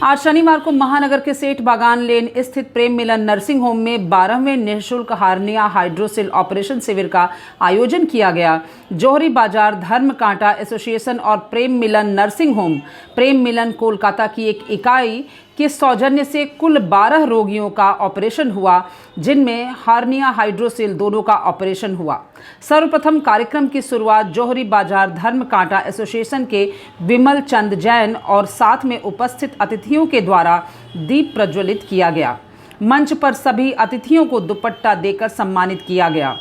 आज शनिवार को महानगर के सेठ बागान लेन स्थित प्रेम मिलन नर्सिंग होम में 12वें निःशुल्क हार्निया हाइड्रोसिल ऑपरेशन शिविर का आयोजन किया गया। जौहरी बाजार धर्म कांटा एसोसिएशन और प्रेम मिलन नर्सिंग होम प्रेम मिलन कोलकाता की एक इकाई के सौजन्य से कुल 12 रोगियों का ऑपरेशन हुआ, जिनमें हार्निया हाइड्रोसिल दोनों का ऑपरेशन हुआ। सर्वप्रथम कार्यक्रम की शुरुआत जौहरी बाजार धर्म कांटा एसोसिएशन के विमल चंद जैन और साथ में उपस्थित अतिथियों के द्वारा दीप प्रज्वलित किया गया। मंच पर सभी अतिथियों को दुपट्टा देकर सम्मानित किया गया।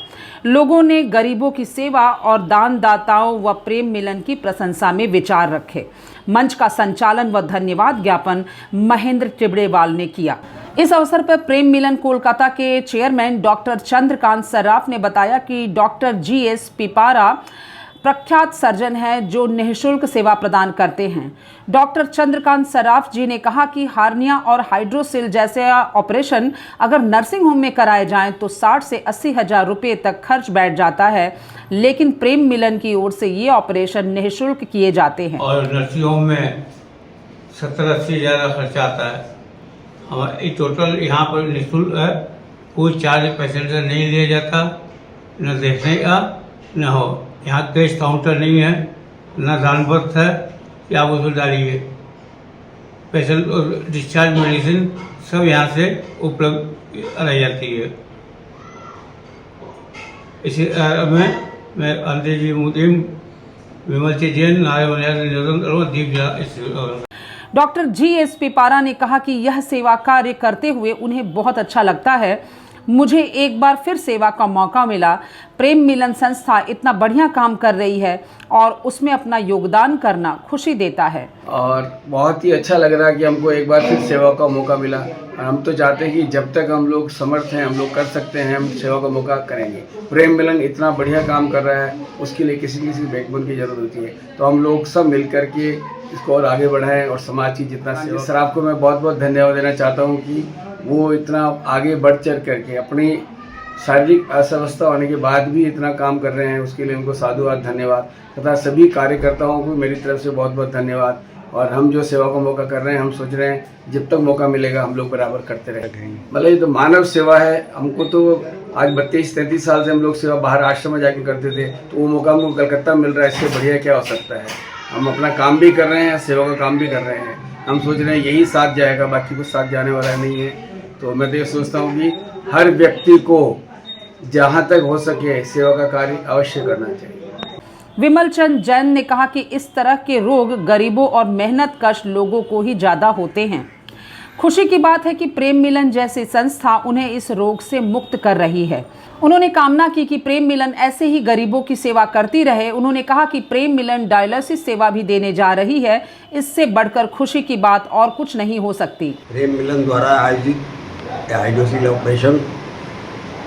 लोगों ने गरीबों की सेवा और दानदाताओं व प्रेम मिलन की प्रशंसा में विचार रखे। मंच का संचालन व धन्यवाद ज्ञापन महेंद्र टिबड़ेवाल ने किया। इस अवसर पर प्रेम मिलन कोलकाता के चेयरमैन डॉक्टर चंद्रकांत सर्राफ ने बताया कि डॉक्टर GS पिपारा प्रख्यात सर्जन है जो निःशुल्क सेवा प्रदान करते हैं। डॉक्टर चंद्रकांत सर्राफ जी ने कहा कि हार्निया और हाइड्रोसिल जैसे ऑपरेशन अगर नर्सिंग होम में कराए जाएं तो 60 से 80 हज़ार रुपये तक खर्च बैठ जाता है, लेकिन प्रेम मिलन की ओर से ये ऑपरेशन निःशुल्क किए जाते हैं। और नर्सिंग होम में 70-80 हज़ार का खर्चा आता है। हमारे टोटल यहाँ पर निःशुल्क है, कोई चार्ज पेशेंट से नहीं लिया जाता, न देखने का न हो। यहाँ कैश काउंटर नहीं है, न दानपत्र है कि आप उसको डालिए। पेशेंट डिस्चार्ज मेडिसिन सब यहाँ से उपलब्ध कराई जाती है। इसी मैं अंग्रेजी मुदिम विमल जैन नारायण दीप। डॉक्टर GS पिपारा ने कहा कि यह सेवा कार्य करते हुए उन्हें बहुत अच्छा लगता है। मुझे एक बार फिर सेवा का मौका मिला। प्रेम मिलन संस्था इतना बढ़िया काम कर रही है और उसमें अपना योगदान करना खुशी देता है और बहुत ही अच्छा लग रहा है कि हमको एक बार फिर सेवा का मौका मिला। और हम तो चाहते हैं कि जब तक हम लोग समर्थ हैं, हम लोग कर सकते हैं, हम सेवा का मौका करेंगे। प्रेम मिलन इतना बढ़िया काम कर रहा है, उसके लिए किसी बैकबोन की ज़रूरत होती है, तो हम लोग सब मिल कर के इसको और आगे बढ़ाएं और समाज की जितना सेवा। सर आपको मैं बहुत बहुत धन्यवाद देना चाहता हूँ कि वो इतना आगे बढ़ चढ़ करके अपनी शारीरिक अस्वस्थता होने के बाद भी इतना काम कर रहे हैं, उसके लिए उनको साधुवाद धन्यवाद तथा सभी कार्यकर्ताओं को मेरी तरफ से बहुत बहुत धन्यवाद। और हम जो सेवा का मौका कर रहे हैं, हम सोच रहे हैं जब तक मौका मिलेगा हम लोग बराबर करते रहेंगे। मतलब ये तो मानव सेवा है। हमको तो आज 32-33 साल से हम लोग सेवा बाहर आश्रम में जाके करते थे, तो वो मौका हमको कलकत्ता मिल रहा है, इससे बढ़िया क्या हो सकता है। हम अपना काम भी कर रहे हैं, सेवा का काम भी कर रहे हैं। हम सोच रहे हैं यही साथ जाएगा, बाकी कुछ साथ जाने वाला नहीं है। तो मैं तो ये सोचता हूँ कि हर व्यक्ति को जहाँ तक हो सके सेवा का कार्य अवश्य करना चाहिए। विमल चंद जैन ने कहा कि इस तरह के रोग गरीबों और मेहनत कश लोगों को ही ज़्यादा होते हैं। खुशी की बात है कि प्रेम मिलन जैसी संस्था उन्हें इस रोग से मुक्त कर रही है। उन्होंने कामना की कि प्रेम मिलन ऐसे ही गरीबों की सेवा करती रहे। उन्होंने कहा कि प्रेम मिलन डायलिसिस सेवा भी देने जा रही है। इससे बढ़कर खुशी की बात और कुछ नहीं हो सकती। प्रेम मिलन द्वारा आयोजित हाइड्रोसिल ऑपरेशन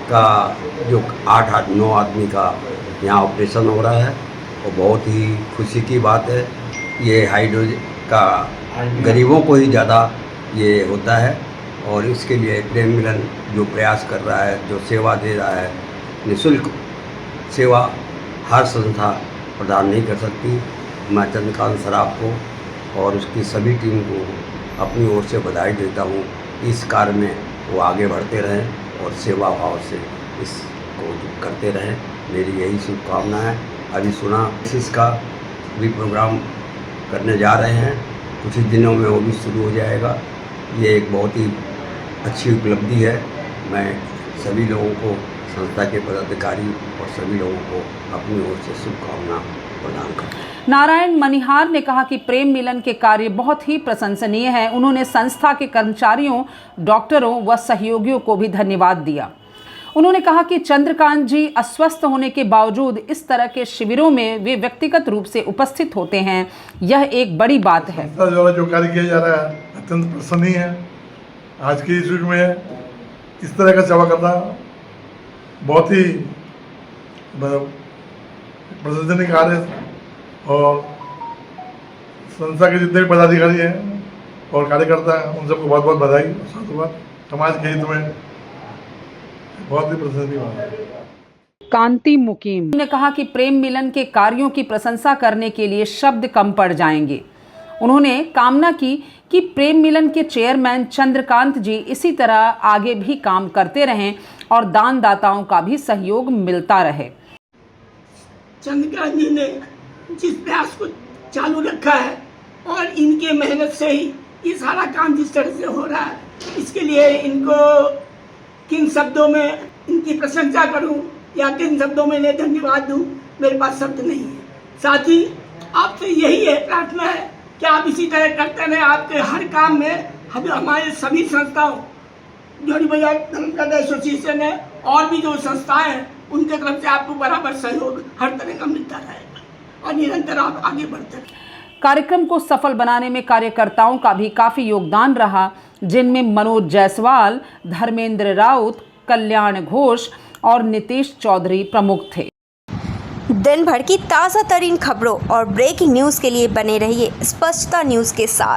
का जो 8-9 आदमी का यहाँ ऑपरेशन हो रहा है, वो बहुत ही खुशी की बात है। ये हाइड्रो का गरीबों को ही ज़्यादा ये होता है और इसके लिए प्रेम मिलन जो प्रयास कर रहा है, जो सेवा दे रहा है, निःशुल्क सेवा हर संस्था प्रदान नहीं कर सकती। मैं चंद्रकांत सर्राफ को और उसकी सभी टीम को अपनी ओर से बधाई देता हूँ। इस कार्य में वो आगे बढ़ते रहें और सेवा भाव से इसको करते रहें, मेरी यही शुभकामना है। अभी सुना इसका भी प्रोग्राम करने जा रहे हैं, कुछ ही दिनों में वो भी शुरू हो जाएगा। ये एक बहुत ही अच्छी उपलब्धि है। मैं सभी लोगों को, संस्था के पदाधिकारी और सभी लोगों को अपनी ओर से शुभकामना प्रदान करता हूं। नारायण मनिहार ने कहा कि प्रेम मिलन के कार्य बहुत ही प्रशंसनीय है। उन्होंने संस्था के कर्मचारियों, डॉक्टरों व सहयोगियों को भी धन्यवाद दिया। उन्होंने कहा कि चंद्रकांत जी अस्वस्थ होने के बावजूद इस तरह के शिविरों में वे व्यक्तिगत रूप से उपस्थित होते हैं, यह एक बड़ी बात है। जो कार्य किया जा रहा है अत्यंत प्रशंसनीय है। आज के इस युग में इस तरह का सेवा करना बहुत ही प्रशंसनीय कार्य है और संस्था के जितने भी पदाधिकारी हैं और कार्यकर्ता हैं उन सबको बहुत बहुत बधाई और साधुवाद। समाज के हित में बहुत ही प्रशंसनीय बात है। कांति मुकीम ने कहा कि प्रेम मिलन के कार्यों की प्रशंसा करने के लिए शब्द कम पड़ जाएंगे। उन्होंने कामना की कि प्रेम मिलन के चेयरमैन चंद्रकांत जी इसी तरह आगे भी काम करते रहें और दानदाताओं का भी सहयोग मिलता रहे। चंद्रकांत जी ने जिस प्रयास को चालू रखा है और इनके मेहनत से ही ये सारा काम जिस तरह से हो रहा है, इसके लिए इनको किन शब्दों में इनकी प्रशंसा करूं या किन शब्दों में इन्हें धन्यवाद दूं, मेरे पास शब्द नहीं है। साथ ही आपसे यही है प्रार्थना है कि आप इसी तरह करते रहें। आपके हर काम में हमारे सभी संस्थाओं, जोड़ी बाजार धर्मकांटा एसोसिएशन है और भी जो संस्थाएं हैं, उनके तरफ से आपको बराबर सहयोग हर तरह का मिलता रहेगा और निरंतर आप आगे बढ़ते रहें। कार्यक्रम को सफल बनाने में कार्यकर्ताओं का भी काफी योगदान रहा, जिनमें मनोज जायसवाल, धर्मेंद्र राउत, कल्याण घोष और नितेश चौधरी प्रमुख थे। दिन भर की ताज़ा तरीन खबरों और ब्रेकिंग न्यूज़ के लिए बने रहिए स्पष्टता न्यूज़ के साथ।